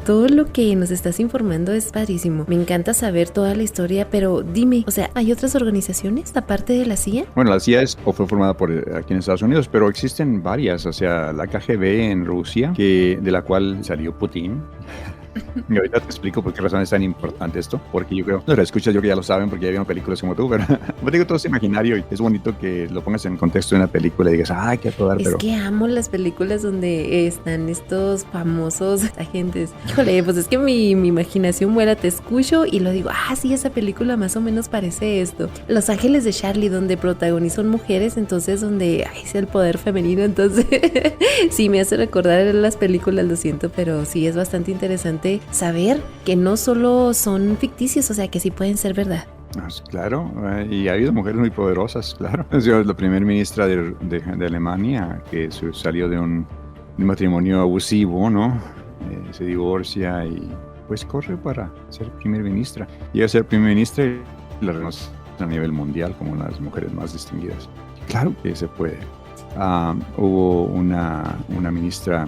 todo lo que nos estás informando es padrísimo. Me encanta saber toda la historia, pero dime, o sea, ¿hay otras organizaciones aparte de la CIA? Bueno, la CIA fue formada por aquí en Estados Unidos, pero existen varias, o sea, la KGB en Rusia, de la cual salió Putin. Y ahorita te explico por qué razón es tan importante esto, porque yo creo, no lo escuchas, yo que ya lo saben porque ya vieron películas como tú, pero como digo, todo es imaginario y es bonito que lo pongas en contexto de una película y digas, ay, qué a todo dar, Es que amo las películas donde están estos famosos agentes. Híjole, pues es que mi imaginación vuela, te escucho y lo digo, sí, esa película más o menos parece esto. Los Ángeles de Charlie, donde protagonizan mujeres, entonces donde es el poder femenino, entonces sí, me hace recordar las películas, lo siento, pero sí es bastante interesante saber que no solo son ficticios, o sea, que sí pueden ser verdad. Claro, y ha habido mujeres muy poderosas, claro. La primera ministra de Alemania, que salió de un matrimonio abusivo, ¿no? Se divorcia y pues corre para ser primera ministra. Llega a ser primera ministra y la reconoce a nivel mundial como una de las mujeres más distinguidas. Claro que se puede. Hubo una primera ministra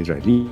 israelí,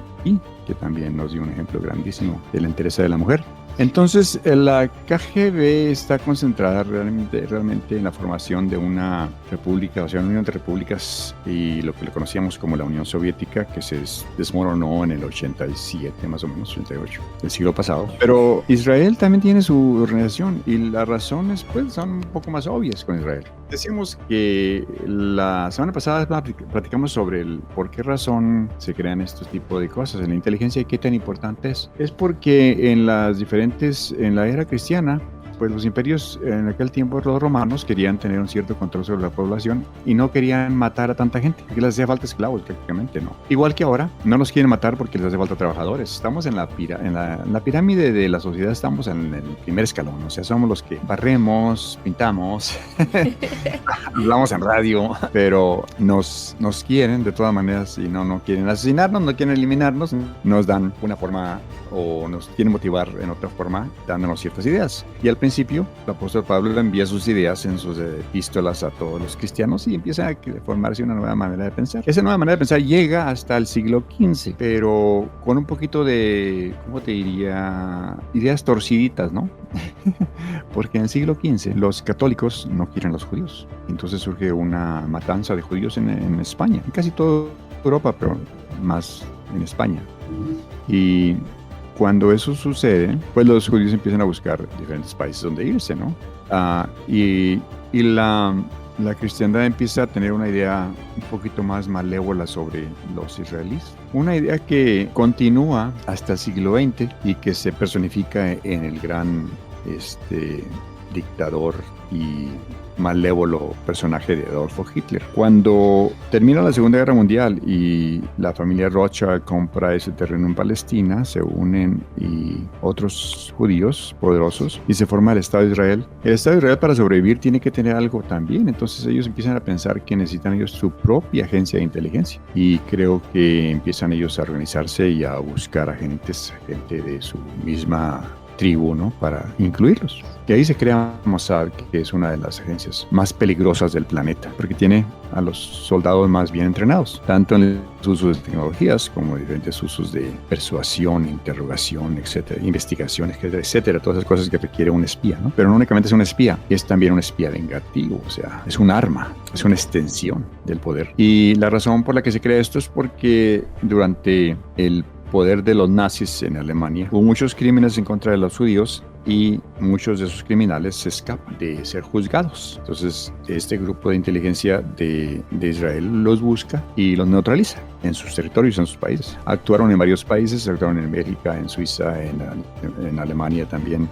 que también nos dio un ejemplo grandísimo de la interés de la mujer. Entonces, la KGB está concentrada realmente en la formación de una república, o sea, una unión de repúblicas y lo que le conocíamos como la Unión Soviética, que se desmoronó en el 87, más o menos, 88, del siglo pasado. Pero Israel también tiene su organización y las razones, pues, son un poco más obvias con Israel. Decíamos que la semana pasada platicamos sobre por qué razón se crean estos tipos de cosas en la inteligencia y qué tan importante es. Es porque en la era cristiana, pues los imperios en aquel tiempo, los romanos, querían tener un cierto control sobre la población y no querían matar a tanta gente, porque les hacía falta esclavos prácticamente, ¿no? Igual que ahora, no nos quieren matar porque les hace falta trabajadores. Estamos en la pirámide de la sociedad, estamos en el primer escalón, o sea, somos los que barremos, pintamos, hablamos en radio, pero nos quieren de todas maneras y no quieren asesinarnos, no quieren eliminarnos, nos dan una forma o nos quieren motivar en otra forma dándonos ciertas ideas. Y al principio, el apóstol Pablo envía sus ideas en sus epístolas a todos los cristianos y empieza a formarse una nueva manera de pensar. Esa nueva manera de pensar llega hasta el siglo XV, pero con un poquito de, ¿cómo te diría? Ideas torciditas, ¿no? Porque en el siglo XV los católicos no quieren a los judíos. Entonces surge una matanza de judíos en España, en casi toda Europa, pero más en España. Y cuando eso sucede, pues los judíos empiezan a buscar diferentes países donde irse, ¿no? Y la cristiandad empieza a tener una idea un poquito más malévola sobre los israelíes. Una idea que continúa hasta el siglo XX y que se personifica en el gran dictador y malévolo personaje de Adolfo Hitler. Cuando termina la Segunda Guerra Mundial y la familia Rothschild compra ese terreno en Palestina, se unen y otros judíos poderosos y se forma el Estado de Israel. El Estado de Israel, para sobrevivir, tiene que tener algo también. Entonces ellos empiezan a pensar que necesitan ellos su propia agencia de inteligencia y creo que empiezan ellos a organizarse y a buscar gente de su misma tribu, ¿no? Para incluirlos. Y ahí se crea Mossad, que es una de las agencias más peligrosas del planeta, porque tiene a los soldados más bien entrenados, tanto en los usos de tecnologías como diferentes usos de persuasión, interrogación, etcétera, investigación, etcétera, todas esas cosas que requiere un espía, ¿no? Pero no únicamente es un espía, es también un espía vengativo, o sea, es un arma, es una extensión del poder. Y la razón por la que se crea esto es porque durante el poder de los nazis en Alemania hubo muchos crímenes en contra de los judíos y muchos de esos criminales se escapan de ser juzgados. Entonces este grupo de inteligencia de Israel los busca y los neutraliza en sus territorios, en sus países. Actuaron en varios países, actuaron en Bélgica, en Suiza, en Alemania también,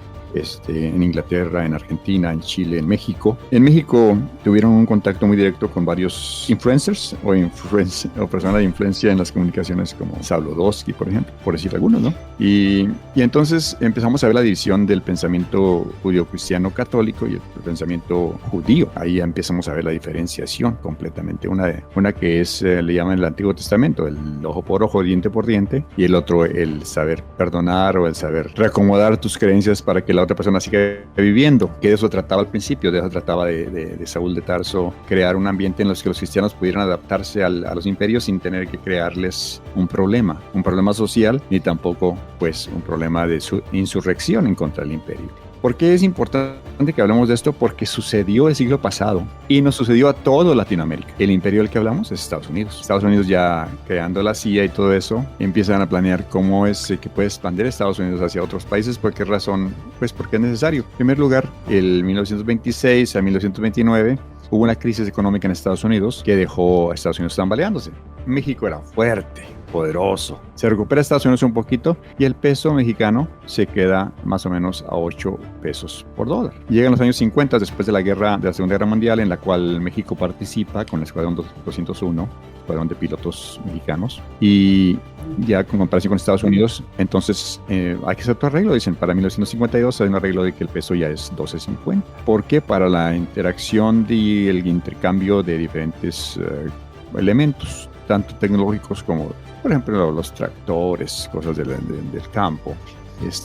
en Inglaterra, en Argentina, en Chile, en México. En México tuvieron un contacto muy directo con varios influencers o personas de influencia en las comunicaciones como Sabludowski, por ejemplo, por decir algunos, ¿no? Y entonces empezamos a ver la división del pensamiento judío-cristiano católico y el pensamiento judío. Ahí empezamos a ver la diferenciación completamente. Una que le llaman el Antiguo Testamento, el ojo por ojo, diente por diente, y el otro el saber perdonar o el saber reacomodar tus creencias para que la otra persona sigue viviendo, que de eso trataba al principio, de eso trataba de Saúl de Tarso, crear un ambiente en los que los cristianos pudieran adaptarse a los imperios sin tener que crearles un problema social, ni tampoco pues un problema de su insurrección en contra del imperio. ¿Por qué es importante que hablemos de esto? Porque sucedió el siglo pasado y nos sucedió a todo Latinoamérica. El imperio del que hablamos es Estados Unidos. Estados Unidos, ya creando la CIA y todo eso, empiezan a planear cómo es que puede expandir Estados Unidos hacia otros países. ¿Por qué razón? Pues porque es necesario. En primer lugar, el 1926 a 1929 hubo una crisis económica en Estados Unidos que dejó a Estados Unidos tambaleándose. México era fuerte, poderoso. Se recupera Estados Unidos un poquito y el peso mexicano se queda más o menos a 8 pesos por dólar. Llegan los años 50, después de la Segunda Guerra Mundial, en la cual México participa con el Escuadrón 201, Escuadrón de pilotos mexicanos, y ya con comparación con Estados Unidos, entonces hay que hacer otro arreglo. Dicen, para 1952 hay un arreglo de que el peso ya es 12.50. ¿Por qué? Para la interacción y el intercambio de diferentes elementos, tanto tecnológicos como, por ejemplo, los tractores, cosas del campo,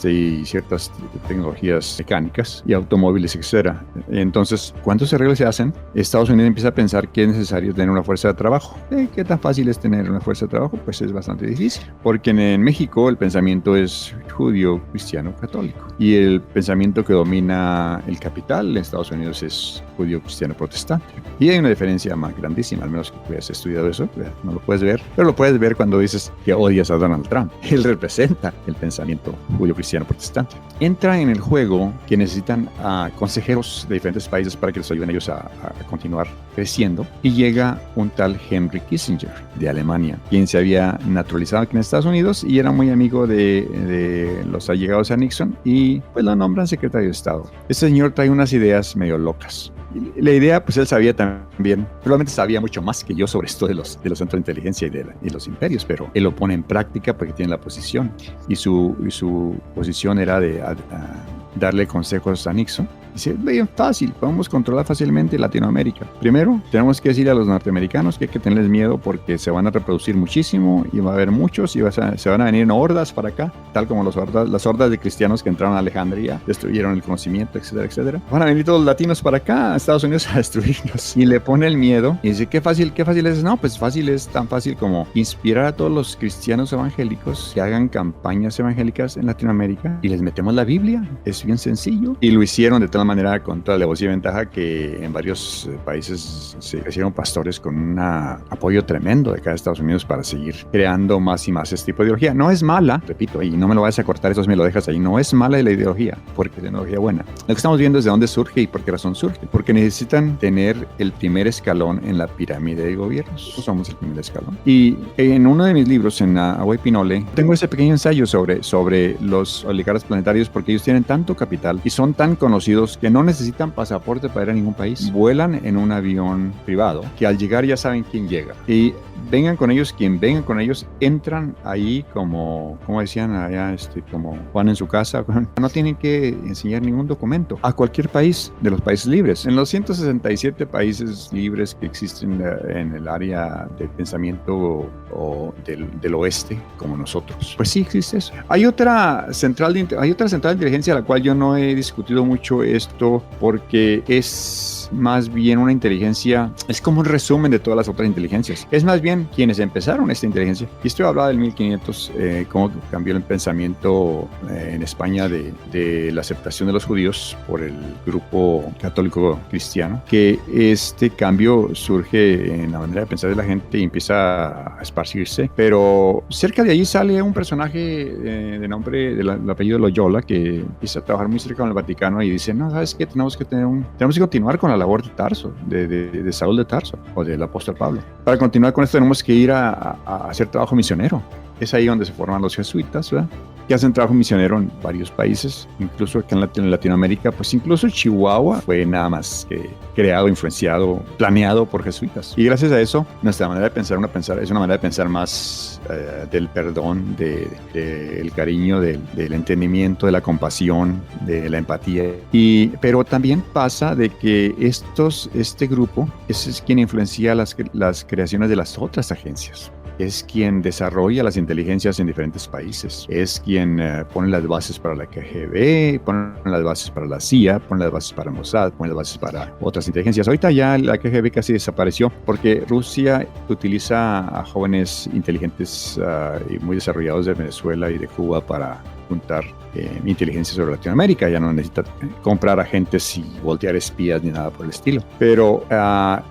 y ciertas tecnologías mecánicas y automóviles, etc. Entonces, cuando esos arreglos se hacen, Estados Unidos empieza a pensar que es necesario tener una fuerza de trabajo. ¿Qué tan fácil es tener una fuerza de trabajo? Pues es bastante difícil, porque en México el pensamiento es judío, cristiano, católico, y el pensamiento que domina el capital en Estados Unidos es judío, cristiano, protestante. Y hay una diferencia más grandísima, al menos que hayas estudiado eso, no lo puedes ver, pero lo puedes ver cuando dices que odias a Donald Trump. Él representa el pensamiento judío, cristiano, protestante. Entra en el juego que necesitan a consejeros de diferentes países para que les ayuden a ellos a continuar creciendo, y llega un tal Henry Kissinger de Alemania, quien se había naturalizado aquí en Estados Unidos y era muy amigo de los allegados a Nixon, y pues lo nombran secretario de Estado. Este señor trae unas ideas medio locas. La idea, pues él sabía también, probablemente sabía mucho más que yo sobre esto de los centros de inteligencia y los imperios, pero él lo pone en práctica porque tiene la posición, y su posición era de darle consejos a Nixon. Dice, bien fácil, podemos controlar fácilmente Latinoamérica. Primero, tenemos que decirle a los norteamericanos que hay que tenerles miedo porque se van a reproducir muchísimo y va a haber muchos y se van a venir en hordas para acá, tal como las hordas de cristianos que entraron a Alejandría, destruyeron el conocimiento, etcétera, etcétera. Van a venir todos los latinos para acá, a Estados Unidos, a destruirnos. Y le pone el miedo y dice, qué fácil es. No, pues fácil es tan fácil como inspirar a todos los cristianos evangélicos que hagan campañas evangélicas en Latinoamérica y les metemos la Biblia. Es bien sencillo. Y lo hicieron de tal manera con toda la alevosía y ventaja que en varios países se hicieron pastores con un apoyo tremendo de acá de Estados Unidos para seguir creando más y más este tipo de ideología. No es mala, repito, y no me lo vayas a cortar, eso me lo dejas ahí, no es mala la ideología, porque es una ideología buena. Lo que estamos viendo es de dónde surge y por qué razón surge, porque necesitan tener el primer escalón en la pirámide de gobiernos. Nosotros somos el primer escalón. Y en uno de mis libros, en Agua y Pinole, tengo ese pequeño ensayo sobre los oligarcas planetarios, porque ellos tienen tanto capital y son tan conocidos que no necesitan pasaporte para ir a ningún país. Vuelan en un avión privado que al llegar ya saben quién llega. Y vengan con ellos, quien vengan con ellos, entran ahí como decían allá, como Juan en su casa. No tienen que enseñar ningún documento a cualquier país de los países libres. En los 167 países libres que existen en el área de pensamiento o del oeste, como nosotros, pues sí existe eso. Hay otra central de inteligencia a la cual yo no he discutido mucho esto porque es más bien una inteligencia, es como un resumen de todas las otras inteligencias. Es más bien quienes empezaron esta inteligencia. Y esto hablaba del 1500, cómo cambió el pensamiento en España de la aceptación de los judíos por el grupo católico cristiano, que este cambio surge en la manera de pensar de la gente y empieza a esparcirse. Pero cerca de allí sale un personaje de nombre, del apellido Loyola, que empieza a trabajar muy cerca con el Vaticano y dice, no, ¿sabes qué? Tenemos que continuar con la labor de Tarso, de Saúl de Tarso, o del apóstol Pablo. Para continuar con esto tenemos que ir a hacer trabajo misionero. Es ahí donde se forman los jesuitas, ¿verdad? Que hacen trabajo misionero en varios países, incluso aquí en Latinoamérica, pues incluso Chihuahua fue nada más que creado, influenciado, planeado por jesuitas. Y gracias a eso, nuestra manera de pensar es una manera de pensar más del perdón, del cariño, del entendimiento, de la compasión, de la empatía. Pero también pasa de que este grupo es quien influencia las creaciones de las otras agencias. es quien desarrolla las inteligencias en diferentes países, es quien pone las bases para la KGB, pone las bases para la CIA, pone las bases para Mossad, pone las bases para otras inteligencias. Ahorita ya la KGB casi desapareció porque Rusia utiliza a jóvenes inteligentes y muy desarrollados de Venezuela y de Cuba para juntar inteligencia sobre Latinoamérica. Ya no necesita comprar agentes y voltear espías ni nada por el estilo. Pero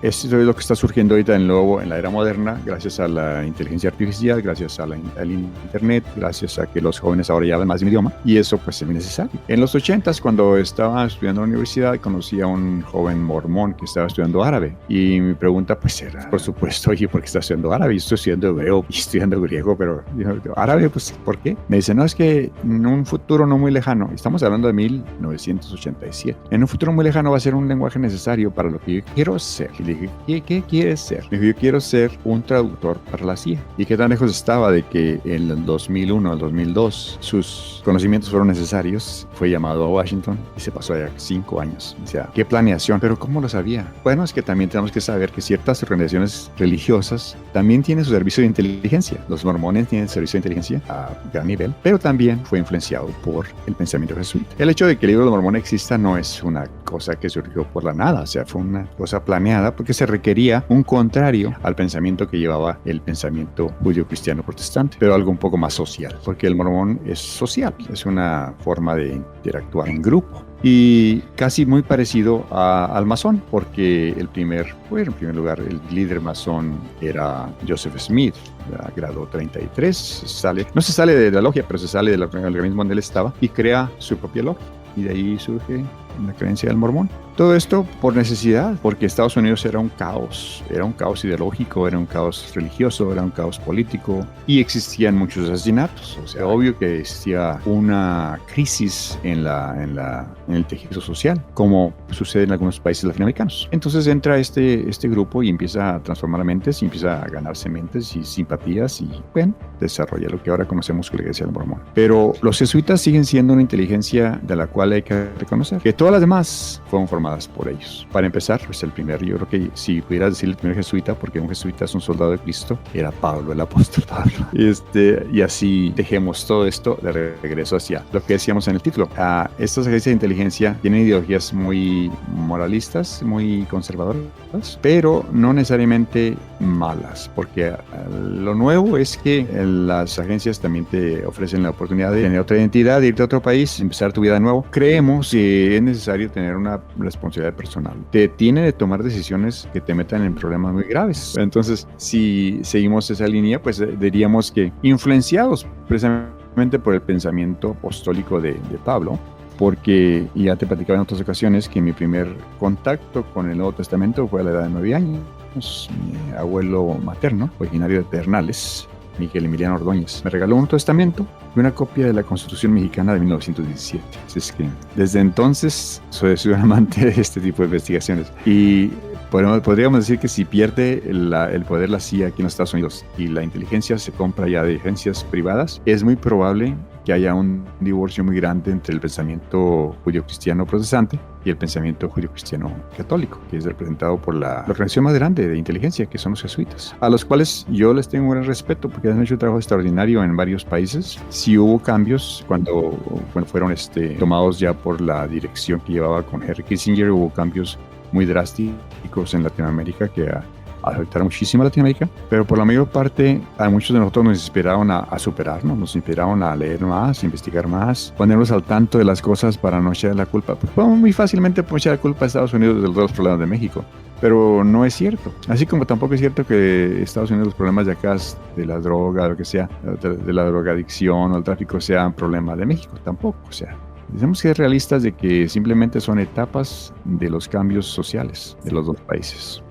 esto es lo que está surgiendo ahorita en la era moderna, gracias a la inteligencia artificial, gracias al internet, gracias a que los jóvenes ahora ya hablan más de un idioma, y eso pues es muy necesario. En los 80s, cuando estaba estudiando en la universidad, conocí a un joven mormón que estaba estudiando árabe, y mi pregunta pues era, por supuesto, oye, ¿por qué estás estudiando árabe? Yo estoy estudiando hebreo y estudiando griego, pero árabe, pues, ¿por qué? Me dice, no, es que en un futuro no muy lejano, estamos hablando de 1987, en un futuro muy lejano va a ser un lenguaje necesario para lo que yo quiero ser. Y le dije, ¿qué quieres ser? Le dije, yo quiero ser un traductor para la CIA. ¿Y qué tan lejos estaba de que en el 2001 al 2002 sus conocimientos fueron necesarios? Fue llamado a Washington y se pasó allá 5 años. O sea, ¿qué planeación? ¿Pero cómo lo sabía? Bueno, es que también tenemos que saber que ciertas organizaciones religiosas también tienen su servicio de inteligencia. Los mormones tienen servicio de inteligencia a gran nivel, pero también fue influenciado por el pensamiento jesuita. El hecho de que el libro de Mormón exista no es una cosa que surgió por la nada, o sea, fue una cosa planeada porque se requería un contrario al pensamiento que llevaba el pensamiento judío-cristiano protestante, pero algo un poco más social, porque el mormón es social, es una forma de interactuar en grupo. Y casi muy parecido al masón, porque en primer lugar, el líder masón era Joseph Smith, grado 33, no se sale de la logia, pero se sale del organismo donde él estaba y crea su propia logia. Y de ahí surge la creencia del mormón. Todo esto por necesidad, porque Estados Unidos era un caos ideológico, era un caos religioso, era un caos político y existían muchos asesinatos. O sea, obvio que existía una crisis en el tejido social, como sucede en algunos países latinoamericanos. Entonces entra este grupo y empieza a transformar mentes, y empieza a ganarse mentes y simpatías y, bueno, desarrolla lo que ahora conocemos como la Iglesia del Mormón. Pero los jesuitas siguen siendo una inteligencia de la cual hay que reconocer que todas las demás fueron formadas por ellos. Para empezar, pues yo creo que si pudieras decir el primer jesuita, porque un jesuita es un soldado de Cristo, era Pablo, el apóstol Pablo. Y así dejemos todo esto de regreso hacia lo que decíamos en el título. Estas agencias de inteligencia tienen ideologías muy moralistas, muy conservadoras, pero no necesariamente malas, porque lo nuevo es que las agencias también te ofrecen la oportunidad de tener otra identidad, de irte a otro país, empezar tu vida de nuevo. Creemos que es necesario tener una responsabilidad personal. Te tiene de tomar decisiones que te metan en problemas muy graves. Entonces, si seguimos esa línea, pues diríamos que influenciados precisamente por el pensamiento apostólico de Pablo, porque ya te platicaba en otras ocasiones que mi primer contacto con el Nuevo Testamento fue a la edad de 9 años. Mi abuelo materno, originario de Pedernales, Miguel Emiliano Ordóñez, me regaló un testamento y una copia de la Constitución Mexicana de 1917. Así es que desde entonces soy un amante de este tipo de investigaciones. Y podríamos decir que si pierde el poder la CIA aquí en los Estados Unidos y la inteligencia se compra ya de agencias privadas, es muy probable que haya un divorcio muy grande entre el pensamiento judío-cristiano protestante y el pensamiento judío-cristiano católico, que es representado por la organización más grande de inteligencia, que son los jesuitas, a los cuales yo les tengo un gran respeto porque han hecho un trabajo extraordinario en varios países. Sí hubo cambios cuando fueron tomados ya por la dirección que llevaba con Henry Kissinger, hubo cambios muy drásticos en Latinoamérica que afectaron muchísimo a Latinoamérica, pero por la mayor parte a muchos de nosotros nos inspiraron a superarnos, nos inspiraron a leer más, a investigar más, ponernos al tanto de las cosas para no echar la culpa. Pues podemos muy fácilmente echar la culpa a Estados Unidos de los problemas de México, pero no es cierto. Así como tampoco es cierto que Estados Unidos los problemas de acá, de la droga, lo que sea, de la drogadicción o el tráfico sean problema de México, tampoco, o sea. Tenemos que ser realistas de que simplemente son etapas de los cambios sociales de los dos países.